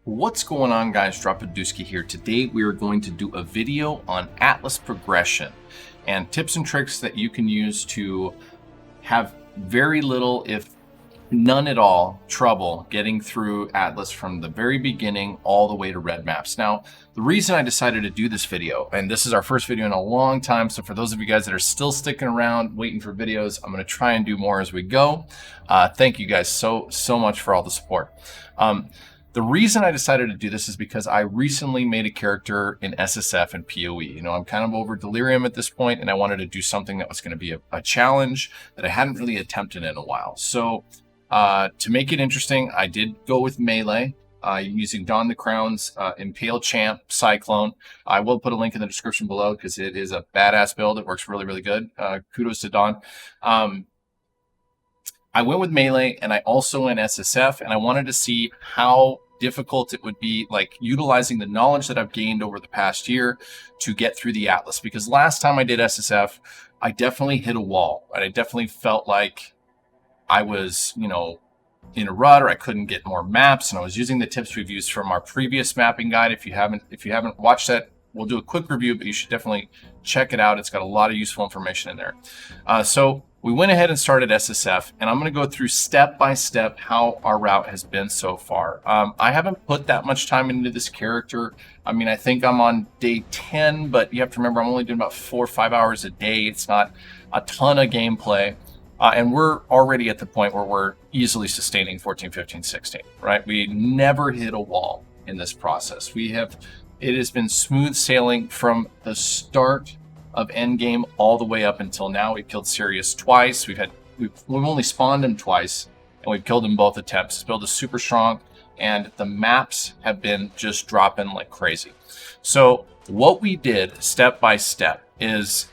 What's going on, guys? Droppadooski here. Today we are going to do a video on Atlas progression and tips and tricks that you can use to have very little, if none at all, trouble getting through Atlas from the very beginning all the way to red maps. Now, the reason I decided to do this video, and this is our first video in a long time, so for those of you guys that are still sticking around waiting for videos, I'm going to try and do more as we go. Thank you guys so much for all the support. The reason I decided to do this is because I recently made a character in SSF and PoE. You know, I'm kind of over Delirium at this point, and I wanted to do something that was going to be a challenge that I hadn't really attempted in a while. So to make it interesting, I did go with melee using Don the Crown's Impale Champ Cyclone. I will put a link in the description below because it is a badass build. It works really good. Kudos to Don. I went with melee, and I also went SSF, and I wanted to see how difficult it would be, like utilizing the knowledge that I've gained over the past year to get through the Atlas. Because last time I did SSF, I definitely hit a wall, and I definitely felt like I was, you know, in a rut, or I couldn't get more maps. And I was using the tips we've used from our previous mapping guide. If you haven't watched that, we'll do a quick review, but you should definitely check it out. It's got a lot of useful information in there. So we went ahead and started SSF, and I'm going to go through step by step how our route has been so far. I haven't put that much time into this character. I mean, I think I'm on day 10, but you have to remember I'm only doing about 4 or 5 hours a day. It's not a ton of gameplay. And we're already at the point where we're easily sustaining 14, 15, 16, right? We never hit a wall in this process. It has been smooth sailing from the start of endgame all the way up until now. We've killed Sirius twice. We've only spawned him twice, and we've killed him both attempts. This build is super strong, and the maps have been just dropping like crazy. So what we did step by step is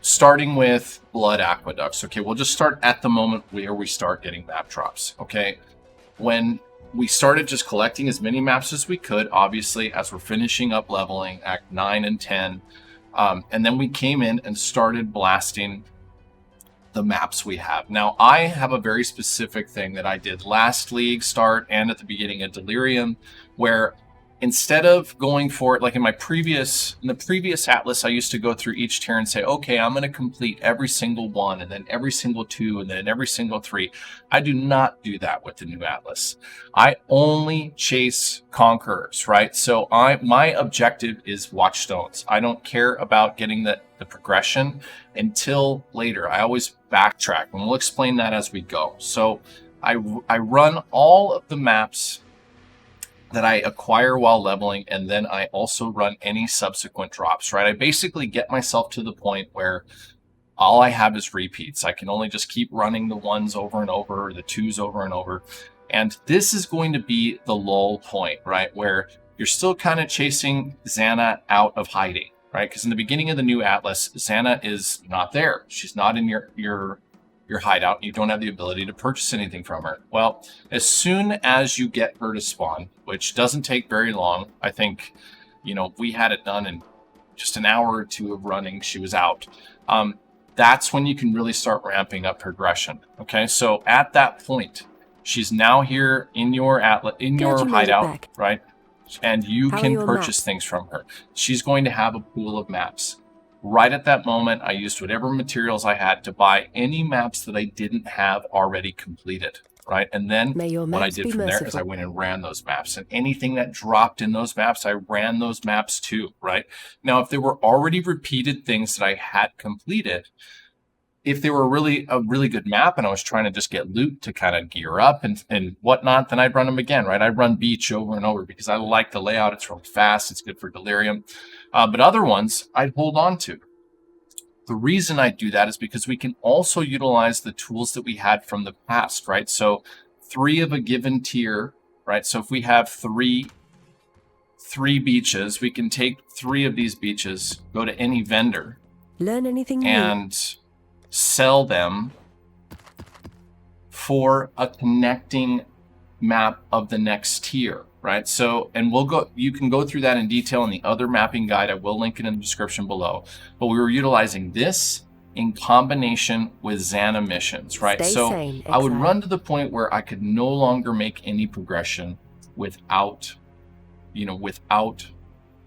starting with Blood Aqueducts. Okay, we'll just start at the moment where we start getting map drops. Okay, when we started just collecting as many maps as we could, obviously, as we're finishing up leveling Act 9 and 10. And then we came in and started blasting the maps we have. Now, I have a very specific thing that I did last league start and at the beginning of Delirium, where instead of going for it, like in the previous Atlas, I used to go through each tier and say, okay, I'm going to complete every single one, and then every single 2, and then every single 3. I do not do that with the new Atlas. I only chase conquerors, right? So my objective is Watchstones. I don't care about getting the progression until later. I always backtrack, and we'll explain that as we go. So I run all of the maps that I acquire while leveling, and then I also run any subsequent drops, right? I basically get myself to the point where all I have is repeats. I can only just keep running the 1s over and over, or the 2s over and over. And this is going to be the lull point, right? Where you're still kind of chasing Xana out of hiding, right? Because in the beginning of the new Atlas, Xana is not there. She's not in your hideout. You don't have the ability to purchase anything from her. Well, as soon as you get her to spawn, which doesn't take very long, I think, you know, we had it done in just an hour or 2 of running, she was out. That's when you can really start ramping up progression. Okay, so at that point, she's now here in your hideout, right? And you can purchase things from her. She's going to have a pool of maps. Right at that moment, I used whatever materials I had to buy any maps that I didn't have already completed, right? And then what I did from there is I went and ran those maps. And anything that dropped in those maps, I ran those maps too, right? Now, if there were already repeated things that I had completed, if they were a really good map and I was trying to just get loot to kind of gear up and whatnot, then I'd run them again, right? I'd run Beach over and over because I like the layout. It's really fast. It's good for Delirium. But other ones I'd hold on to. The reason I do that is because we can also utilize the tools that we had from the past, right? So 3 of a given tier, right? So if we have three beaches, we can take 3 of these beaches, go to any vendor, learn anything new, and sell them for a connecting map of the next tier, right? So, and you can go through that in detail in the other mapping guide. I will link it in the description below. But we were utilizing this in combination with Xana missions, right? Stay sane, I would Exile. run to the point where I could no longer make any progression without without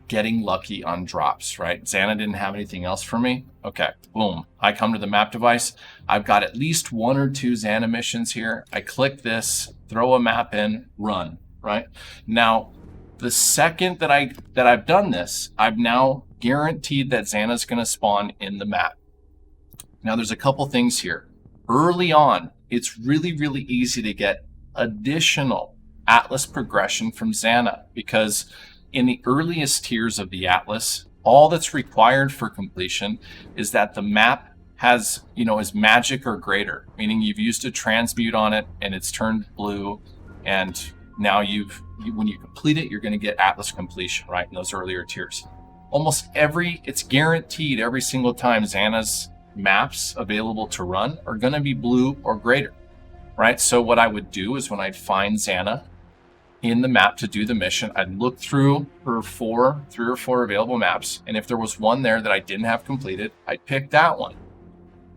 getting lucky on drops, right? Xana didn't have anything else for me. Okay, boom. I come to the map device. I've got at least 1 or 2 Xana missions here. I click this, throw a map in, run, right? Now, the second that I've done this, I've now guaranteed that Xana's going to spawn in the map. Now, there's a couple things here. Early on, it's really, really easy to get additional Atlas progression from Xana, because in the earliest tiers of the Atlas, all that's required for completion is that the map has, is magic or greater, meaning you've used a transmute on it and it's turned blue, and now when you complete it, you're going to get Atlas completion, right, in those earlier tiers. It's guaranteed every single time Xana's maps available to run are going to be blue or greater, right? So what I would do is when I'd find Xana in the map to do the mission, I'd look through her 3 or 4 available maps, and if there was one there that I didn't have completed, I'd pick that one.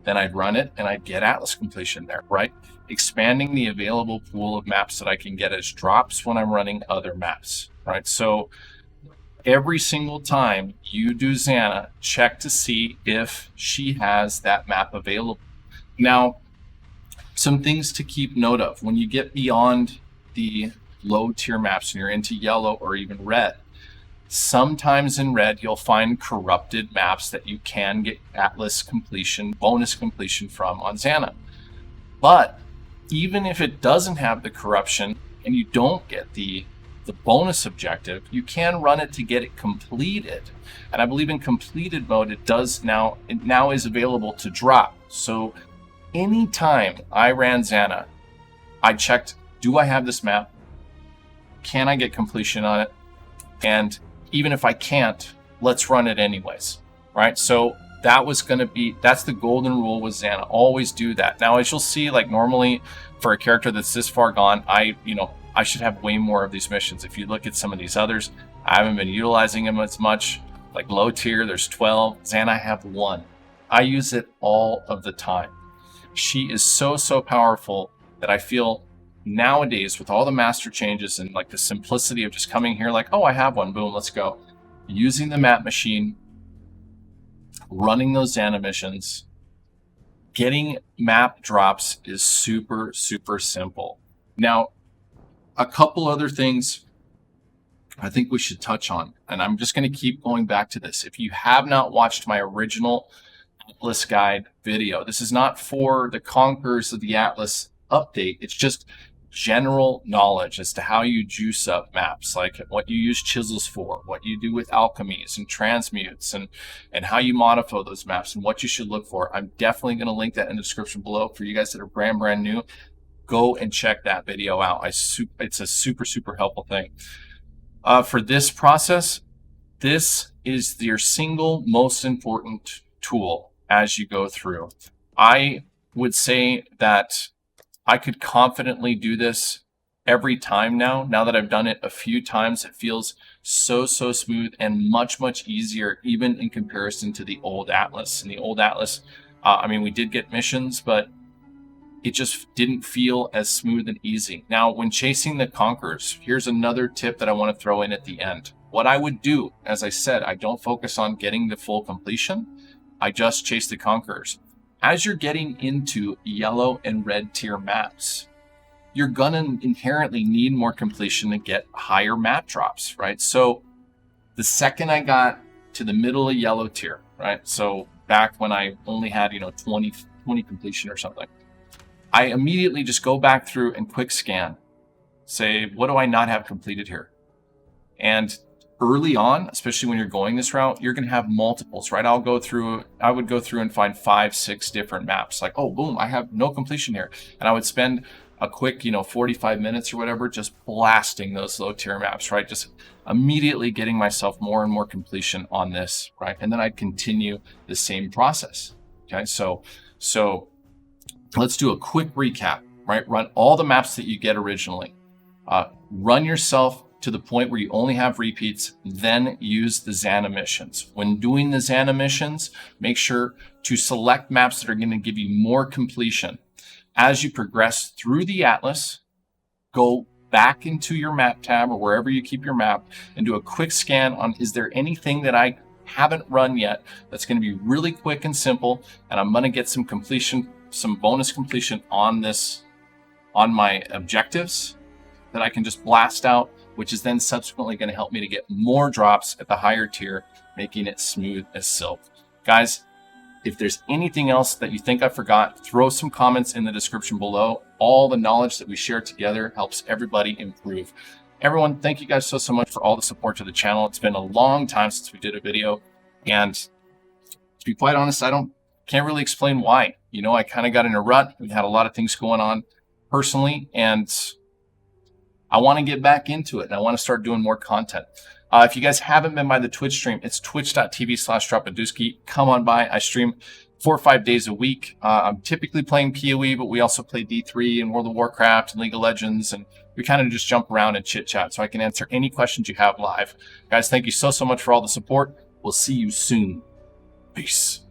Then I'd run it and I'd get Atlas completion there, right? Expanding the available pool of maps that I can get as drops when I'm running other maps, right? So every single time you do Xana, check to see if she has that map available. Now, some things to keep note of when you get beyond the low tier maps and you're into yellow or even red. Sometimes in red, you'll find corrupted maps that you can get Atlas completion, bonus completion from on Xana. But even if it doesn't have the corruption and you don't get the bonus objective, you can run it to get it completed. And I believe in completed mode, it now is available to drop. So anytime I ran Xana, I checked, do I have this map? Can I get completion on it? And even if I can't, let's run it anyways, right? So that's the golden rule with Xana. Always do that. Now, as you'll see, like normally for a character that's this far gone, I should have way more of these missions. If you look at some of these others, I haven't been utilizing them as much. Like low tier, there's 12. Xana, I have 1. I use it all of the time. She is so powerful that I feel nowadays, with all the master changes and like the simplicity of just coming here like, oh, I have one, boom, let's go. Using the map machine, running those Xana missions, getting map drops is super simple. Now, a couple other things I think we should touch on, and I'm just going to keep going back to this. If you have not watched my original Atlas guide video, this is not for the Conquerors of the Atlas update. It's just general knowledge as to how you juice up maps, like what you use chisels for, what you do with alchemies and transmutes, and how you modify those maps and what you should look for. I'm definitely going to link that in the description below for you guys that are brand new. Go and check that video out. It's a super helpful thing. For this process, this is your single most important tool as you go through. I would say that I could confidently do this every time now. Now that I've done it a few times, it feels so smooth and much easier, even in comparison to the old Atlas. In the old Atlas, we did get missions, but it just didn't feel as smooth and easy. Now, when chasing the Conquerors, here's another tip that I want to throw in at the end. What I would do, as I said, I don't focus on getting the full completion. I just chase the Conquerors. As you're getting into yellow and red tier maps, you're gonna inherently need more completion to get higher map drops, right? So the second I got to the middle of yellow tier, right? So back when I only had, 20 completion or something, I immediately just go back through and quick scan, say, what do I not have completed here? And early on, especially when you're going this route, you're going to have multiples, right? I would go through and find 5, 6 different maps. Like, oh, boom, I have no completion here. And I would spend a quick, 45 minutes or whatever, just blasting those low tier maps, right? Just immediately getting myself more and more completion on this, right? And then I'd continue the same process. Okay. So let's do a quick recap, right? Run all the maps that you get originally. Run yourself to the point where you only have repeats, then use the Xana missions. When doing the Xana missions, make sure to select maps that are going to give you more completion. As you progress through the Atlas, go back into your map tab or wherever you keep your map and do a quick scan on, is there anything that I haven't run yet that's going to be really quick and simple, and I'm going to get some completion, some bonus completion on this, on my objectives that I can just blast out, which is then subsequently going to help me to get more drops at the higher tier, making it smooth as silk. Guys, if there's anything else that you think I forgot, throw some comments in the description below. All the knowledge that we share together helps everybody improve. Everyone, thank you guys so much for all the support to the channel. It's been a long time since we did a video, and to be quite honest, can't really explain why. You know, I kind of got in a rut. We had a lot of things going on personally, and I want to get back into it, and I want to start doing more content. If you guys haven't been by the Twitch stream, it's twitch.tv/dropaduski. Come on by. I stream 4 or 5 days a week. I'm typically playing PoE, but we also play D3 and World of Warcraft and League of Legends, and we kind of just jump around and chit chat, so I can answer any questions you have live. Guys, thank you so much for all the support. We'll see you soon. Peace.